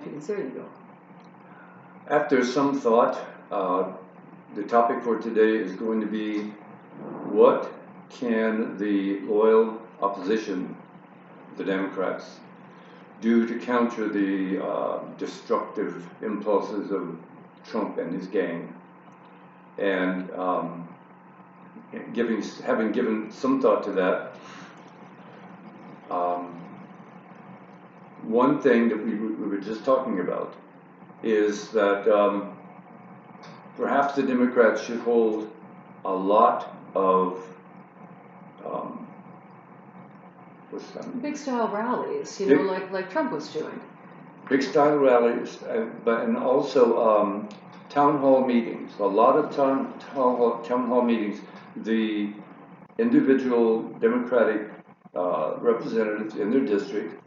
if you can. There you go. After some thought, the topic for today is going to be, what can the loyal opposition, the Democrats, do to counter the destructive impulses of Trump and his gang? And having given some thought to that, one thing that we were just talking about is that perhaps the Democrats should hold a lot of big style rallies, like Trump was doing. Big style rallies, and also town hall meetings. A lot of town hall meetings. The individual Democratic representatives in their district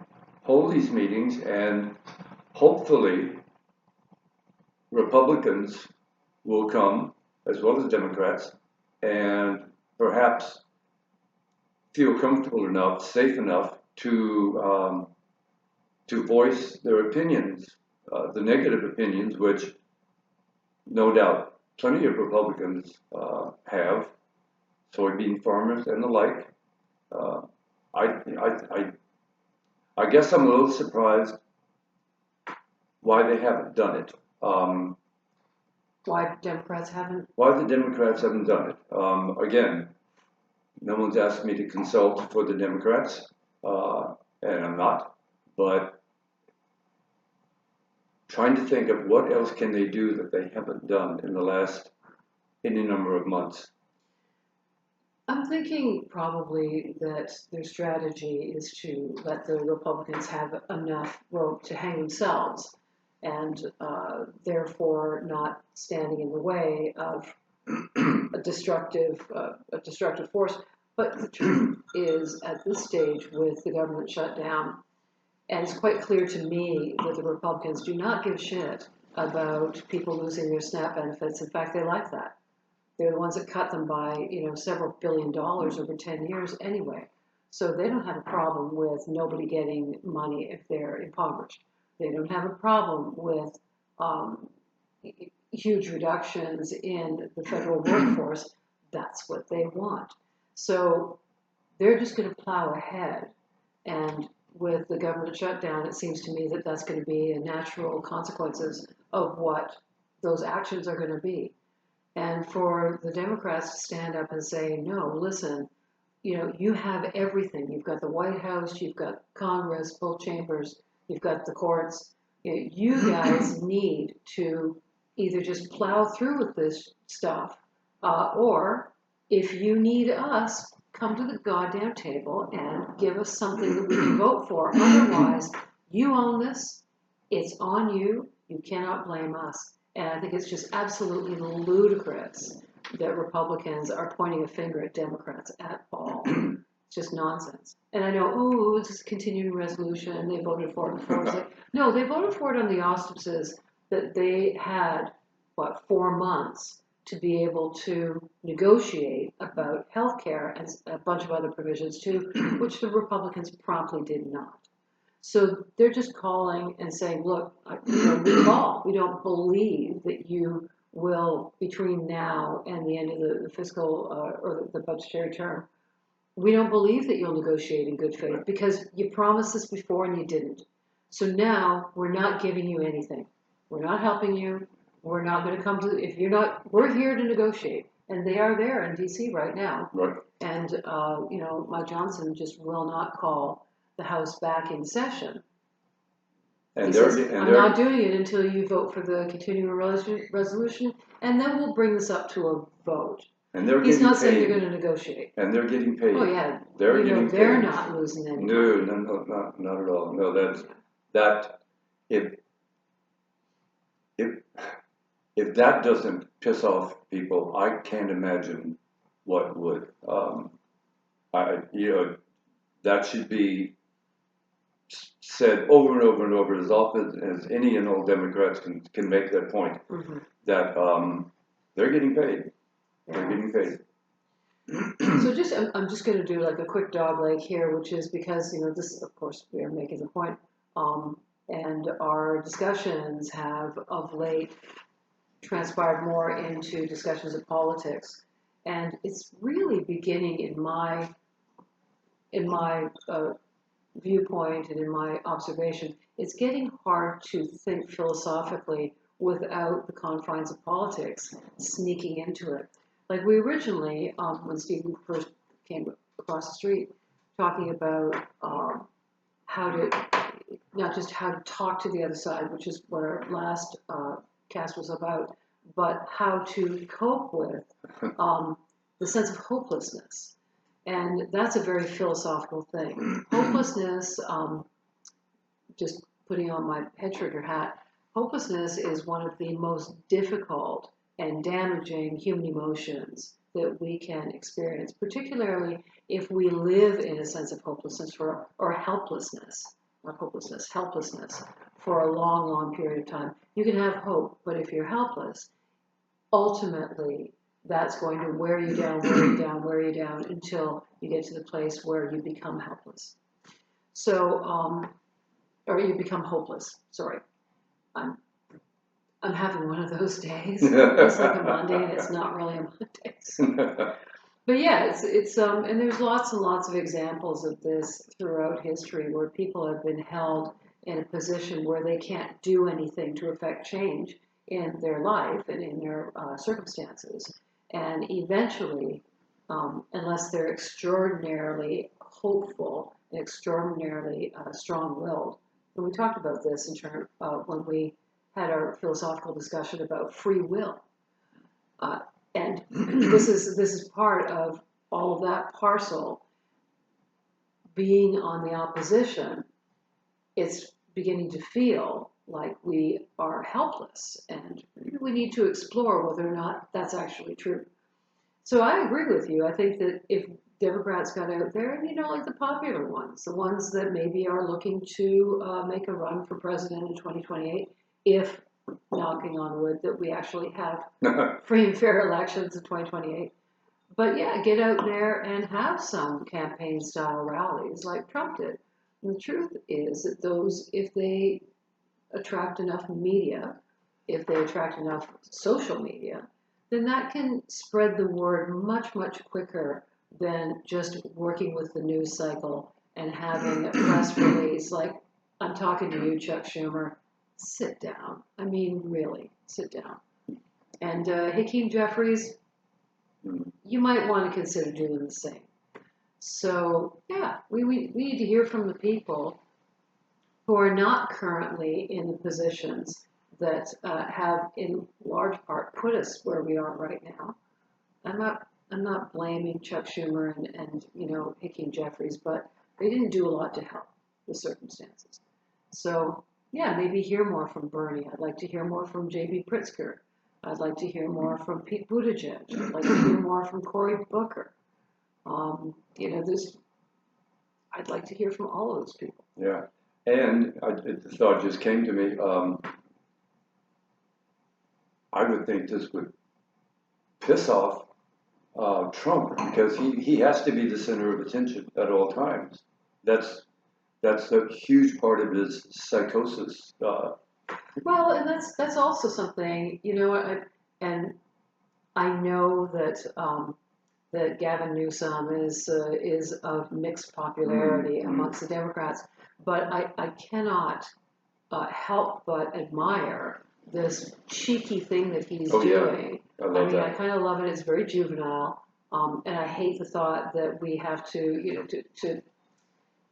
hold these meetings, and hopefully Republicans will come as well as Democrats, and perhaps feel comfortable enough, safe enough to voice their opinions, the negative opinions, which no doubt plenty of Republicans have, soybean farmers and the like. I guess I'm a little surprised why they haven't done it. Why Democrats haven't? Why the Democrats haven't done it. Again, no one's asked me to consult for the Democrats, and I'm not, but trying to think of what else can they do that they haven't done in the last any number of months. I'm thinking probably that their strategy is to let the Republicans have enough rope to hang themselves, and therefore not standing in the way of a destructive force. But the truth is, at this stage, with the government shut down, and it's quite clear to me that the Republicans do not give shit about people losing their SNAP benefits. In fact, they like that. They're the ones that cut them by, several $1 billion over 10 years anyway. So they don't have a problem with nobody getting money if they're impoverished. They don't have a problem with huge reductions in the federal workforce. That's what they want. So they're just going to plow ahead. And with the government shutdown, it seems to me that that's going to be a natural consequences of what those actions are going to be. And for the Democrats to stand up and say, no, listen, you have everything. You've got the White House, you've got Congress, both chambers, you've got the courts. You guys need to either just plow through with this stuff, or if you need us, come to the goddamn table and give us something that we can vote for. Otherwise, you own this. It's on you. You cannot blame us. And I think it's just absolutely ludicrous that Republicans are pointing a finger at Democrats at all. It's just nonsense. And I know, it's a continuing resolution. They voted for it before. It's like, no, they voted for it on the auspices that they had, 4 months to be able to negotiate about health care and a bunch of other provisions too, which the Republicans promptly did not. So they're just calling and saying, look, we don't believe that you will, between now and the end of the fiscal or the budgetary term, we don't believe that you'll negotiate in good faith because you promised this before and you didn't. So now we're not giving you anything. We're not helping you. We're not going to come to, if you're not, we're here to negotiate. And they are there in D.C. right now. Right. And, Mike Johnson just will not call the House back in session. He says, I'm not doing it until you vote for the continuing resolution, and then we'll bring this up to a vote. And he's not saying they're going to negotiate. And they're getting paid. Oh yeah, they're getting paid. They're not losing any money. No, not at all. No, that if that doesn't piss off people, I can't imagine what would. That should be said over and over and over as often as any and all Democrats can make that point, that they're getting paid. Yeah. They're getting paid. So I'm just going to do like a quick dogleg here, which is because, this, of course, we are making the point. And our discussions have of late transpired more into discussions of politics. And it's really beginning in my viewpoint and in my observation, it's getting hard to think philosophically without the confines of politics sneaking into it. Like we originally, when Stephen first came across the street, talking about how to, not just how to talk to the other side, which is what our last cast was about, but how to cope with the sense of hopelessness. And that's a very philosophical thing. Hopelessness, just putting on my head trigger hat, hopelessness is one of the most difficult and damaging human emotions that we can experience, particularly if we live in a sense of hopelessness or helplessness, not hopelessness, helplessness for a long, long period of time. You can have hope, but if you're helpless, ultimately that's going to wear you down, wear you down, wear you down until you get to the place where you become helpless. So, or you become hopeless. Sorry, I'm having one of those days. It's like a Monday, and it's not really a Monday. So. But yeah, it's and there's lots and lots of examples of this throughout history where people have been held in a position where they can't do anything to affect change in their life and in their circumstances, and eventually, unless they're extraordinarily hopeful and extraordinarily strong-willed. And we talked about this in terms when we had our philosophical discussion about free will. And this is part of all of that parcel being on the opposition. It's beginning to feel like we are helpless, and we need to explore whether or not that's actually true. So I agree with you. I think that if Democrats got out there, and like the popular ones, the ones that maybe are looking to make a run for president in 2028, if, knocking on wood, that we actually have free and fair elections in 2028. But yeah, get out there and have some campaign style rallies like Trump did. And the truth is that those, if they attract enough media, if they attract enough social media, then that can spread the word much, much quicker than just working with the news cycle and having a press release like, I'm talking to you, Chuck Schumer, sit down. I mean, really, sit down. And Hakeem Jeffries, you might want to consider doing the same. So, yeah, we need to hear from the people who are not currently in the positions that have, in large part, put us where we are right now. I'm not blaming Chuck Schumer and Hakeem Jeffries, but they didn't do a lot to help the circumstances. So yeah, maybe hear more from Bernie. I'd like to hear more from J.B. Pritzker. I'd like to hear more from Pete Buttigieg. I'd like to hear more from Cory Booker. I'd like to hear from all of those people. Yeah, and the thought just came to me. I would think this would piss off Trump because he has to be the center of attention at all times. That's a huge part of his psychosis. Well, and that's also something, and I know that Gavin Newsom is of mixed popularity amongst the Democrats, but I cannot help but admire this cheeky thing that he's doing. Yeah. I mean, I kind of love it. It's very juvenile, and I hate the thought that we have to to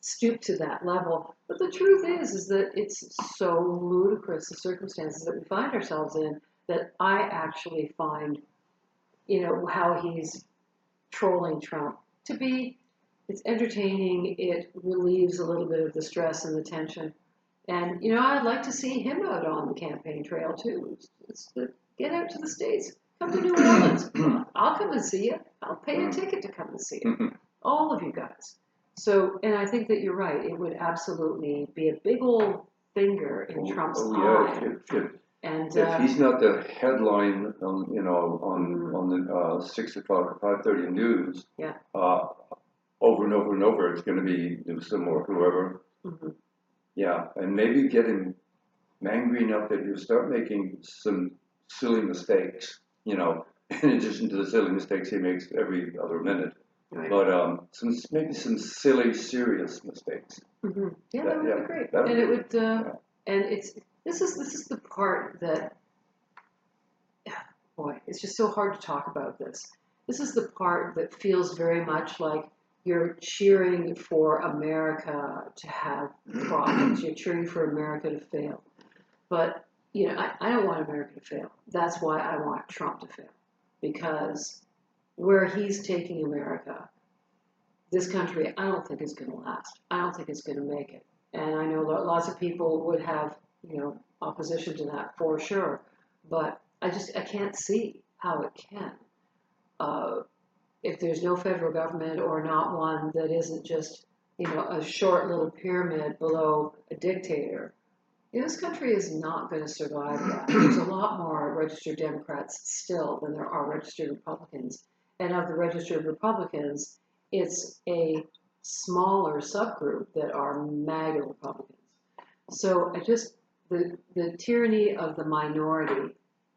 stoop to that level. But the truth is that it's so ludicrous, the circumstances that we find ourselves in, that I actually find, how he's trolling Trump to be, it's entertaining. It relieves a little bit of the stress and the tension. And, I'd like to see him out on the campaign trail too. Get out to the States. Come to New Orleans. I'll come and see you. I'll pay a ticket to come and see you. All of you guys. So, and I think that you're right. It would absolutely be a big old finger in Trump's eye. If he's not the headline on the 6 o'clock or 5:30 news, over and over and over, it's going to be Newsom or whoever. Yeah, and maybe get him angry enough that he'll start making some silly mistakes, in addition to the silly mistakes he makes every other minute. Right. But maybe some silly, serious mistakes. Mm-hmm. Yeah, that would Yeah, be great. that And would it be, would, yeah. and this is the part that, boy, it's just so hard to talk about this. This is the part that feels very much like you're cheering for America to have problems. You're cheering for America to fail. But, I don't want America to fail. That's why I want Trump to fail. Because where he's taking America, this country, I don't think is going to last. I don't think it's going to make it. And I know lots of people would have, opposition to that for sure. But I can't see how it can. Uh, if there's no federal government or not one that isn't just, a short little pyramid below a dictator, this country is not going to survive that. There's a lot more registered Democrats still than there are registered Republicans. And of the registered Republicans, it's a smaller subgroup that are MAGA Republicans. So the tyranny of the minority,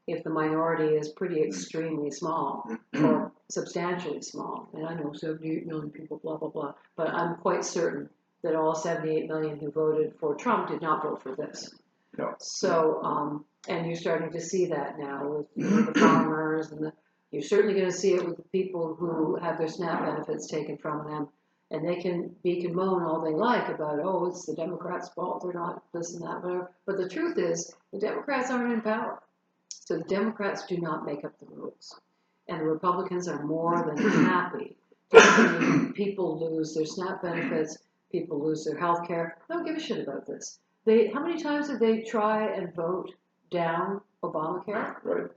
if the minority is pretty extremely small or substantially small, and I know 78 million people, blah, blah, blah, but I'm quite certain that all 78 million who voted for Trump did not vote for this. No. So, and you're starting to see that now with the farmers, and you're certainly going to see it with the people who have their SNAP benefits taken from them. And they can moan all they like about, oh, it's the Democrats' fault, they're not this and that, whatever. But the truth is, the Democrats aren't in power. So the Democrats do not make up the rules. And the Republicans are more than happy to see people lose their SNAP benefits, people lose their health care. They don't give a shit about this. How many times did they try and vote down Obamacare? Right,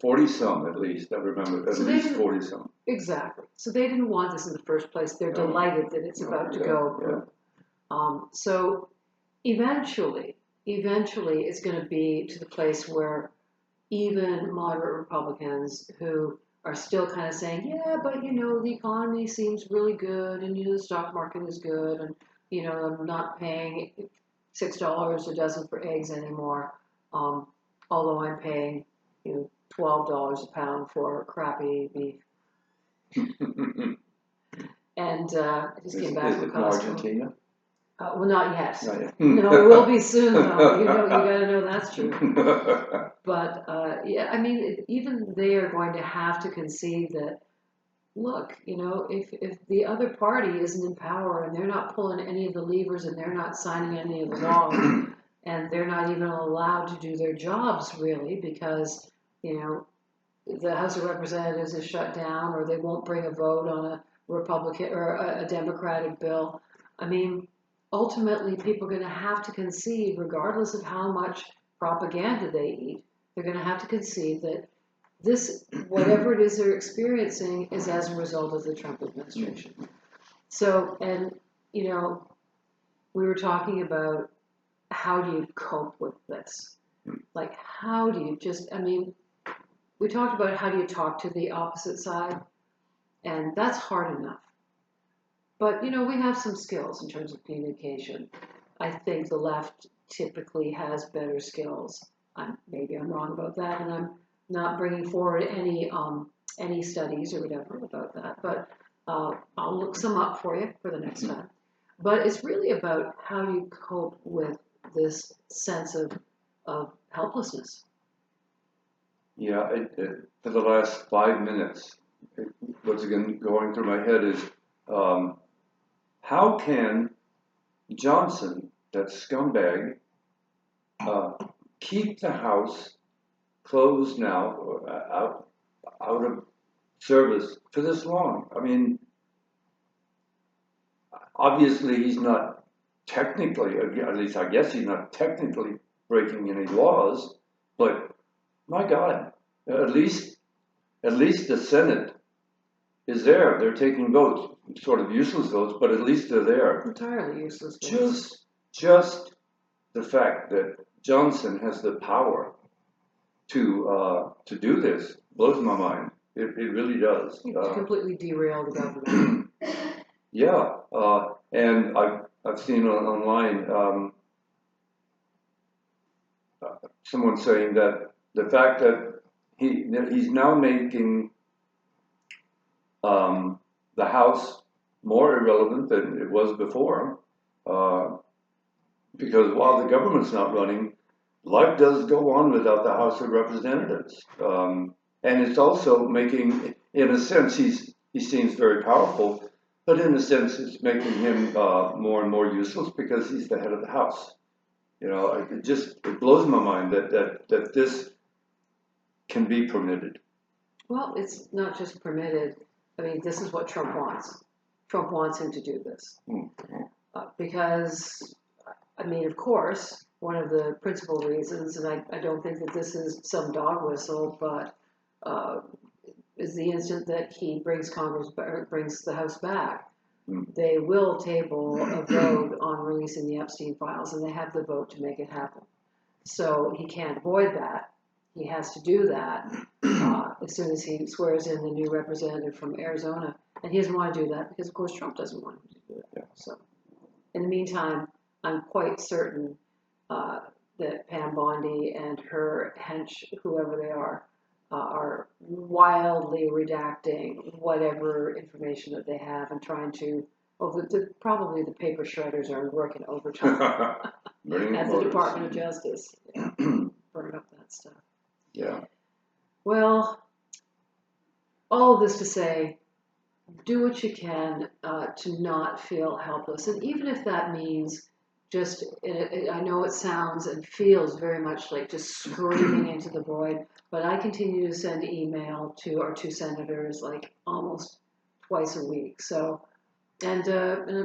40 some at least, I remember, at least 40 some. Exactly. So they didn't want this in the first place. They're delighted that it's about to go. Yeah. So eventually it's going to be to the place where even moderate Republicans who are still kind of saying, yeah, but the economy seems really good, and the stock market is good, and I'm not paying $6 a dozen for eggs anymore, although I'm paying $12 a pound for crappy beef. And I just came back from Costco. Argentina? Well, not yet. Not yet. No, it will be soon, though. You got to know that's true. But yeah, I mean, even they are going to have to concede that. Look, if the other party isn't in power and they're not pulling any of the levers and they're not signing any of the laws and they're not even allowed to do their jobs really because the House of Representatives is shut down or they won't bring a vote on a Republican or a Democratic bill. I mean, ultimately, people are going to have to concede, regardless of how much propaganda they eat, they're going to have to concede that this, whatever it is they're experiencing, is as a result of the Trump administration. So, and, we were talking about how do you cope with this? Like, how do you we talked about how do you talk to the opposite side, and that's hard enough. But, we have some skills in terms of communication. I think the left typically has better skills. Maybe I'm wrong about that, and I'm not bringing forward any studies or whatever about that. But I'll look some up for you for the next time. But it's really about how you cope with this sense of helplessness. Yeah, for the last 5 minutes, what's again going through my head is, how can Johnson, that scumbag, keep the House closed now, or out of service for this long? I mean, obviously he's not technically, at least I guess he's not technically breaking any laws, but my God, at least the Senate is there. They're taking votes, sort of useless votes, but at least they're there. Entirely useless votes. Just the fact that Johnson has the power to do this blows my mind. It really does. To completely derail the government. Yeah, and I've seen online someone saying that the fact that he's now making the House more irrelevant than it was before, because while the government's not running, life does go on without the House of Representatives. And it's also making, in a sense, he seems very powerful, but in a sense, it's making him more and more useless because he's the head of the House. You know, it blows my mind that this can be permitted. Well, it's not just permitted. I mean, this is what Trump wants. Trump wants him to do this. Because, I mean, of course, one of the principal reasons, and I don't think that this is some dog whistle, but is the instant that he brings brings the House back, they will table a vote on releasing the Epstein files, and they have the vote to make it happen. So he can't avoid that. He has to do that as soon as he swears in the new representative from Arizona. And he doesn't want to do that because, of course, Trump doesn't want him to do it. Yeah. So, in the meantime, I'm quite certain that Pam Bondi and her hench, whoever they are wildly redacting whatever information that they have and trying to. Well, probably the paper shredders are working overtime at the Department of Justice. Yeah. Burn up that stuff. Yeah. Well, all of this to say, do what you can to not feel helpless. And even if that means just, I know it sounds and feels very much like just screaming into the void, but I continue to send email to our two senators like almost twice a week. So, and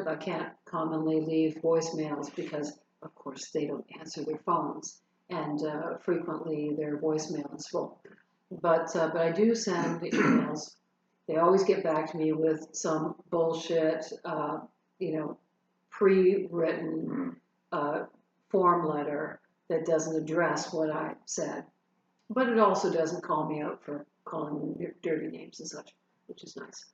I can't commonly leave voicemails because, of course, they don't answer their phones. And frequently their voicemail is full. But I do send emails. They always get back to me with some bullshit, pre-written form letter that doesn't address what I said. But it also doesn't call me out for calling them dirty names and such, which is nice.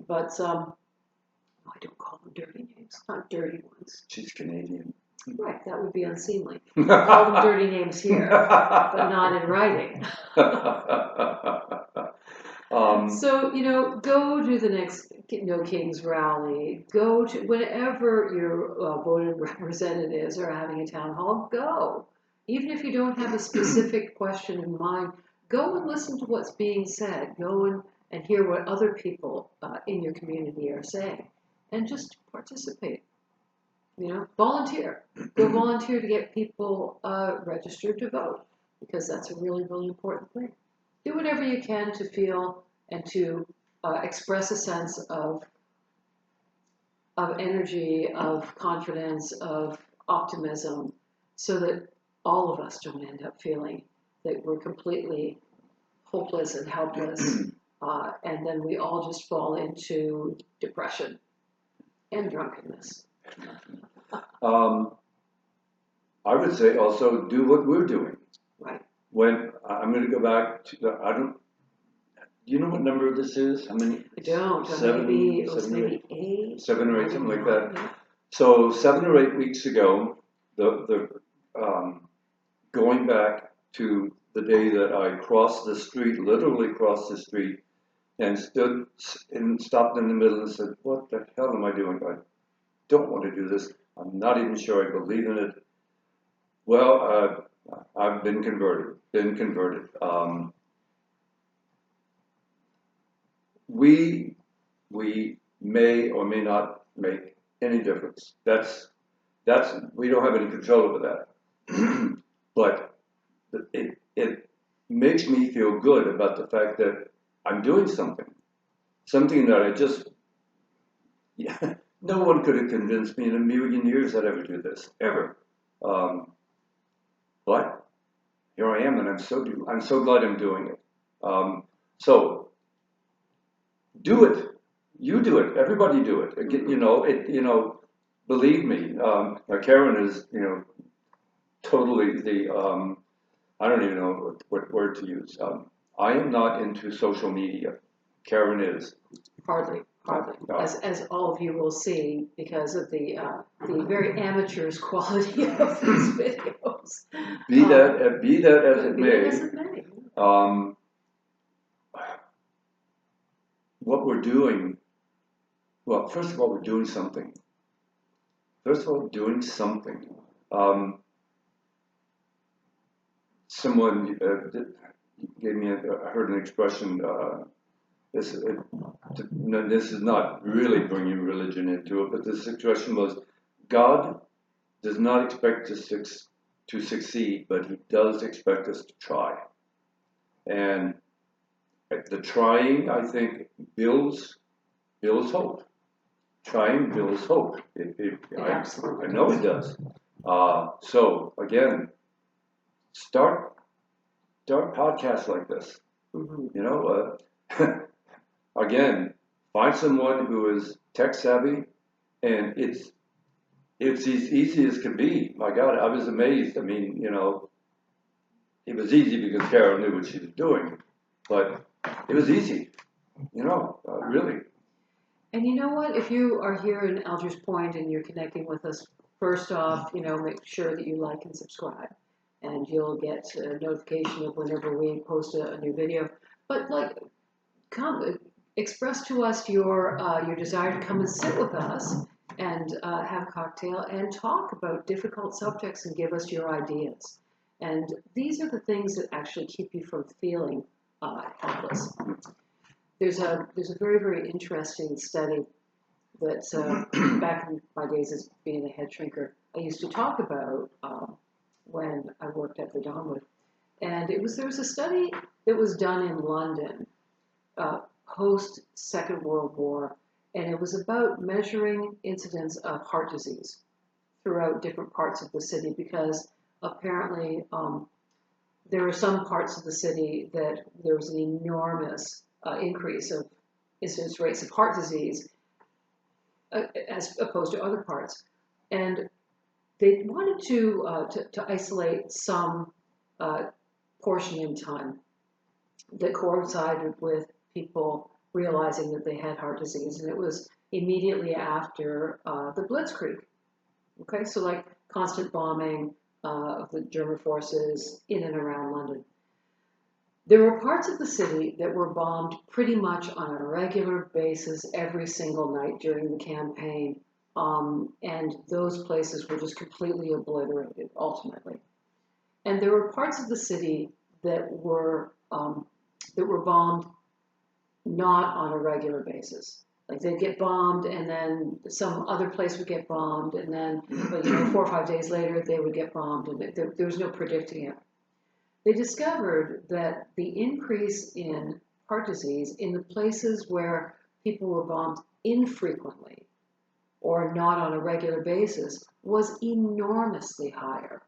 But I don't call them dirty names, not dirty ones. She's Canadian. Right, that would be unseemly. I call them dirty names here, but not in writing. So, go to the next No Kings rally. Go to whenever your voted representatives are having a town hall, go. Even if you don't have a specific question in mind, go and listen to what's being said. Go and hear what other people in your community are saying. And just participate. Volunteer. Go volunteer to get people registered to vote, because that's a really, really important thing. Do whatever you can to feel and to express a sense of energy, of confidence, of optimism, so that all of us don't end up feeling that we're completely hopeless and helpless, and then we all just fall into depression and drunkenness. I would say also do what we're doing. Right. When I'm going to go back to do you know what number this is? How many? I don't. Maybe 8. 7 or 8, something like that. Yeah. So 7 or 8 weeks ago, the going back to the day that I crossed the street, literally crossed the street, and stood and stopped in the middle and said, "What the hell am I doing? I don't want to do this. I'm not even sure I believe in it." Well, I've been converted. We may or may not make any difference. That's we don't have any control over that. But it makes me feel good about the fact that I'm doing something that I just no one could have convinced me in a million years I'd ever do this, ever. But here I am, and I'm so glad I'm doing it. So do it. You do it. Everybody do it. Believe me. Karen is, totally the. I don't even know what word to use. I am not into social media. Karen is. Hardly. hardly, No. as all of you will see because of the very amateurish quality of these videos. Be that as it Be that as may, it may. what we're doing, well, first of all, we're doing something. Someone gave me, I heard an expression, this is not really bringing religion into it, but this expression was, God does not expect us to succeed, but he does expect us to try. And the trying, I think, builds hope. Trying builds hope. I know it does. So again, start podcasts like this. Mm-hmm. You know, again, find someone who is tech savvy, and it's as easy as can be. My God, I was amazed. I mean, you know, it was easy because Carol knew what she was doing, but it was easy. You know, really. And you know what? If you are here in Alger's Point and you're connecting with us, first off, you know, make sure that you like and subscribe, and you'll get a notification of whenever we post a new video. But like, come express to us your desire to come and sit with us and have a cocktail and talk about difficult subjects and give us your ideas. And these are the things that actually keep you from feeling helpless. There's a very, very interesting study that back in my days as being a head shrinker, I used to talk about when I worked at the Donwood. And there was a study that was done in London post Second World War, and it was about measuring incidence of heart disease throughout different parts of the city because apparently there were some parts of the city that there was an enormous increase of incidence rates of heart disease as opposed to other parts. And they wanted to isolate some portion in time that coincided with people realizing that they had heart disease. And it was immediately after the Blitzkrieg. Okay, so like constant bombing of the German forces in and around London. There were parts of the city that were bombed pretty much on a regular basis every single night during the campaign. And those places were just completely obliterated, ultimately. And there were parts of the city that were bombed not on a regular basis. Like they'd get bombed, and then some other place would get bombed, and then 4 or 5 days later they would get bombed, and there was no predicting it. They discovered that the increase in heart disease in the places where people were bombed infrequently or not on a regular basis was enormously higher.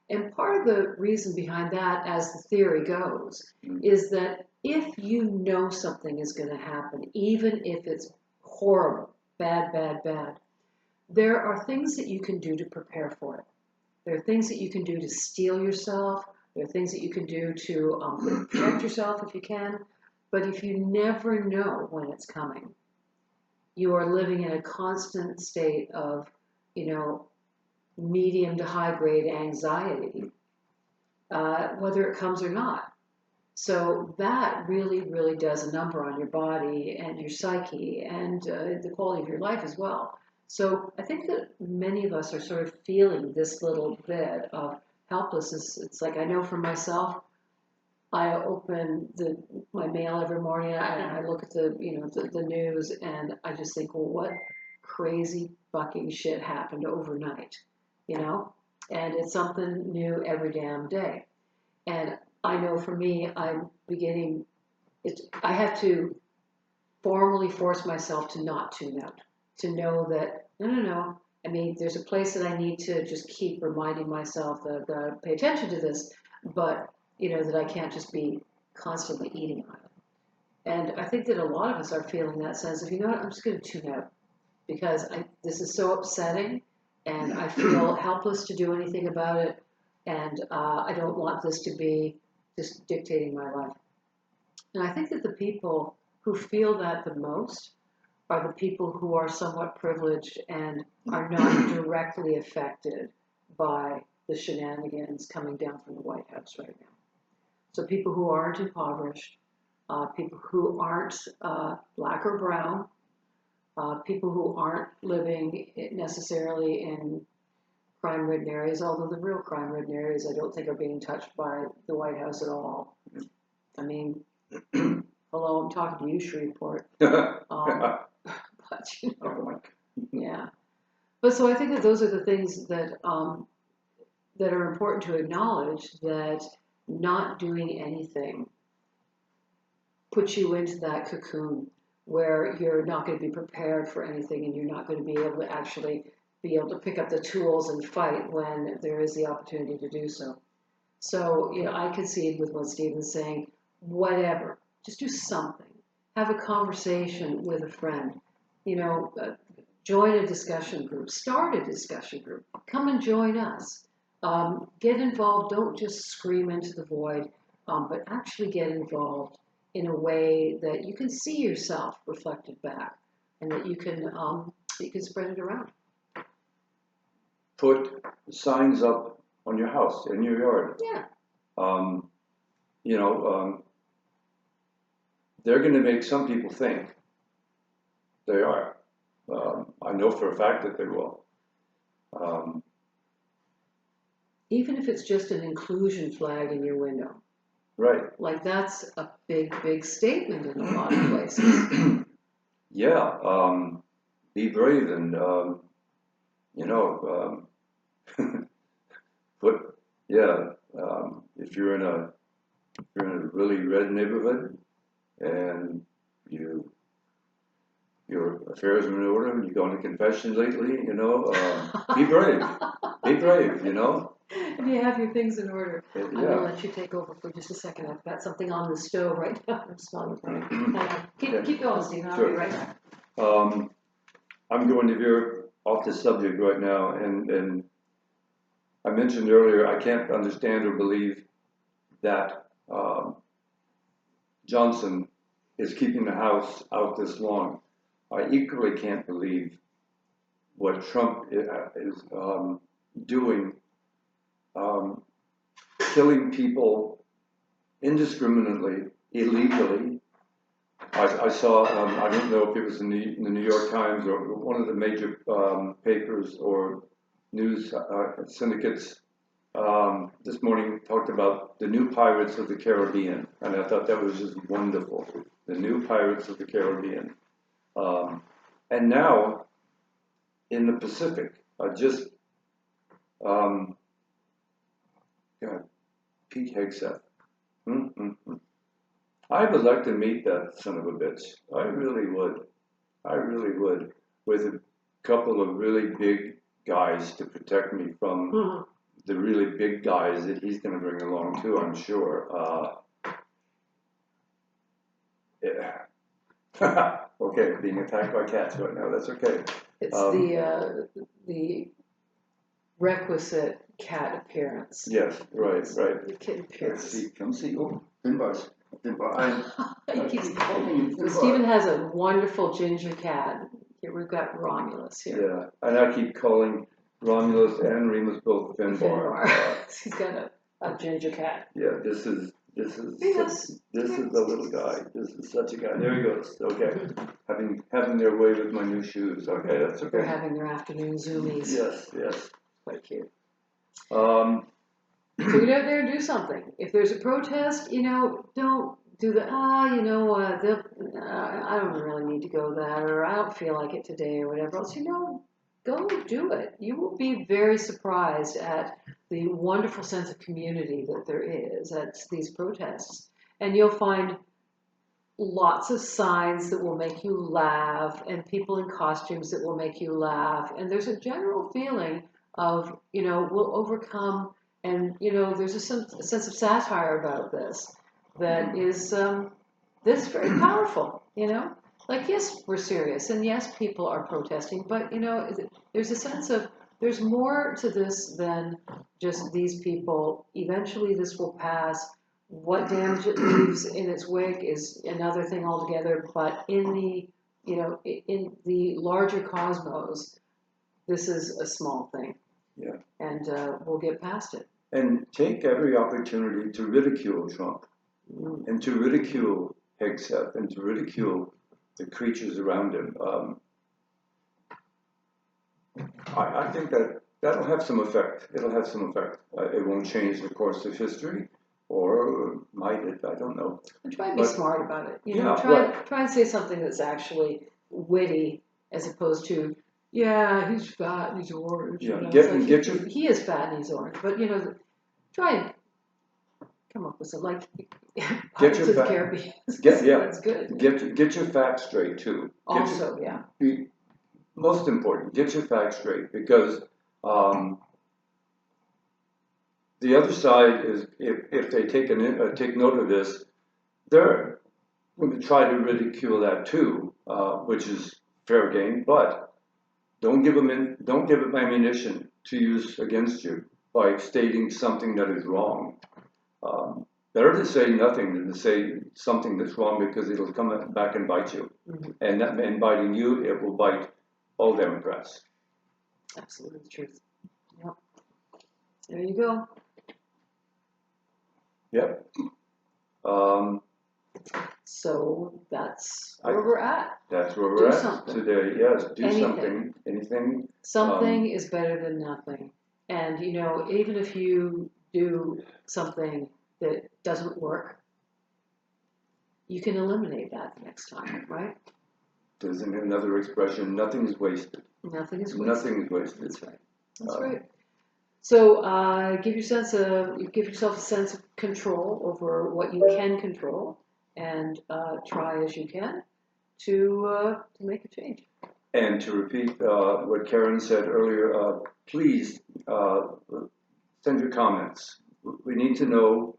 And part of the reason behind that, as the theory goes, is that if you know something is going to happen, even if it's horrible, bad, there are things that you can do to prepare for it. There are things that you can do to steel yourself. There are things that you can do to protect yourself if you can. But if you never know when it's coming, you are living in a constant state of, medium to high grade anxiety, whether it comes or not. So that really, really does a number on your body and your psyche and the quality of your life as well. So I think that many of us are sort of feeling this little bit of helplessness. It's like I know for myself, I open my mail every morning. I look at the news, and I just think, well, what crazy fucking shit happened overnight, And it's something new every damn day. And I know for me, I'm beginning. I have to formally force myself to not tune out, to know that no. I mean, there's a place that I need to just keep reminding myself that I've got to pay attention to this, but that I can't just be constantly eating on it. And I think that a lot of us are feeling that sense of, I'm just going to tune out because this is so upsetting, and I feel helpless to do anything about it, and I don't want this to be just dictating my life. And I think that the people who feel that the most are the people who are somewhat privileged and are not directly affected by the shenanigans coming down from the White House right now. So people who aren't impoverished, people who aren't black or brown, people who aren't living necessarily in crime-ridden areas, although the real crime-ridden areas I don't think are being touched by the White House at all. I mean, hello, I'm talking to you, Shreveport. But you know, yeah. But so I think that those are the things that that are important to acknowledge, that not doing anything puts you into that cocoon where you're not going to be prepared for anything, and you're not going to be able to actually be able to pick up the tools and fight when there is the opportunity to do so. So, you know, I concede with what Stephen's saying. Whatever, just do something. Have a conversation with a friend. You know, join a discussion group. Start a discussion group. Come and join us. Get involved. Don't just scream into the void, but actually get involved in a way that you can see yourself reflected back, and that you can spread it around. Put signs up on your house, in your yard. Yeah. You know, they're going to make some people think they are. I know for a fact that they will. Even if it's just an inclusion flag in your window. Right. Like, that's a big, big statement in a lot of places. Yeah. Be brave and, you know, if you're in a really red neighborhood and your affairs are in order and you've gone to confession lately, you know, be brave. Be brave, you know. And you have your things in order. Yeah. I'm going to let you take over for just a second. I've got something on the stove right now. I'm smelling it. Keep going, Stephen. I'll be right back. I'm going to veer off the subject right now, and I mentioned earlier I can't understand or believe that Johnson is keeping the House out this long. I equally can't believe what Trump is doing, killing people indiscriminately, illegally. I saw, I don't know if it was in the New York Times or one of the major papers or news syndicates this morning talked about the new pirates of the Caribbean, and I thought that was just wonderful. The new pirates of the Caribbean. And now, in the Pacific, Pete Hegseth. I would like to meet that son of a bitch. I really would. I really would. With a couple of really big guys to protect me from the really big guys that he's going to bring along too, I'm sure. Yeah. Okay, being attacked by cats right now. That's okay. It's the requisite cat appearance. Yes, right. The kid appearance. Let's see. Come see. Oh, Finbars. Stephen has a wonderful ginger cat. Here we've got Romulus here. Yeah, and I keep calling Romulus and Remus both Finbar. He's got a ginger cat. Yeah, this is the little guy. This is such a guy. There he goes. Okay, having their way with my new shoes. Okay, that's okay. They're having their afternoon zoomies. Yes. Quite cute. So get out there and do something. If there's a protest, you know, don't do the I don't really need to go that, or I don't feel like it today, or whatever else. You know, go do it. You will be very surprised at the wonderful sense of community that there is at these protests, and you'll find lots of signs that will make you laugh, and people in costumes that will make you laugh, and there's a general feeling of, you know, we'll overcome. And, you know, there's a sense of satire about this that is this very powerful, you know? Like, yes, we're serious, and yes, people are protesting, but, you know, there's a sense of there's more to this than just these people. Eventually this will pass. What damage it leaves in its wake is another thing altogether, but in the in the larger cosmos, this is a small thing. Yeah. And we'll get past it. And take every opportunity to ridicule Trump and to ridicule Hegseth and to ridicule the creatures around him. I think that'll have some effect. It'll have some effect. It won't change the course of history, or might it? I don't know. And try and be smart about it. Yeah, try and say something that's actually witty, as opposed to, yeah, he's fat and he's orange. Yeah, he is fat and he's orange. But try and come up with some, like Pirates of the Caribbean. That's good. Get your facts straight too. Most important, get your facts straight, because the other side is, if they take note of this, they're going to try to ridicule that too, which is fair game. But don't give them ammunition to use against you by stating something that is wrong. Better to say nothing than to say something that's wrong, because it'll come back and bite you. And biting you, it will bite all Democrats. Absolutely the truth. Yep. There you go. Yep. So that's where we're at. That's where we're at today. Yes, do something. Anything. Something is better than nothing. And even if you do something that doesn't work, you can eliminate that next time, right? There's another expression: nothing is wasted. Nothing is wasted. Nothing is wasted. That's right. That's right. So give yourself a sense of control over what you can control, and try as you can to make a change. And to repeat what Karen said earlier, please send your comments. We need to know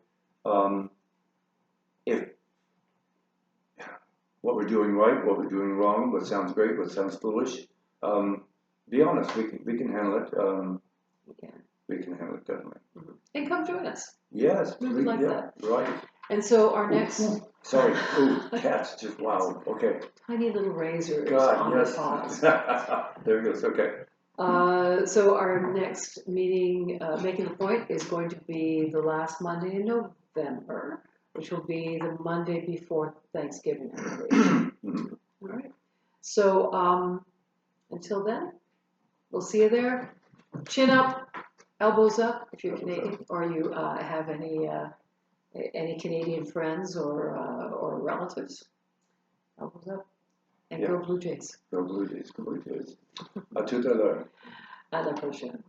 if what we're doing right, what we're doing wrong, what sounds great, what sounds foolish. Be honest. We can handle it. We can handle it, definitely. And come join us. Yes, we would like that. Right. And so our next. Sorry. Ooh, cats. Just wow. Okay. Tiny little razors on yes. the paws. There it goes. Okay. So our next meeting, Making the Point, is going to be the last Monday in November, which will be the Monday before Thanksgiving. All right. So until then, we'll see you there. Chin up, elbows up if you're Canadian, or you have any Canadian friends or relatives. Elbows up. And go Blue Jays. Go Blue Jays. Go Blue Jays. À tout à l'heure. À la prochaine.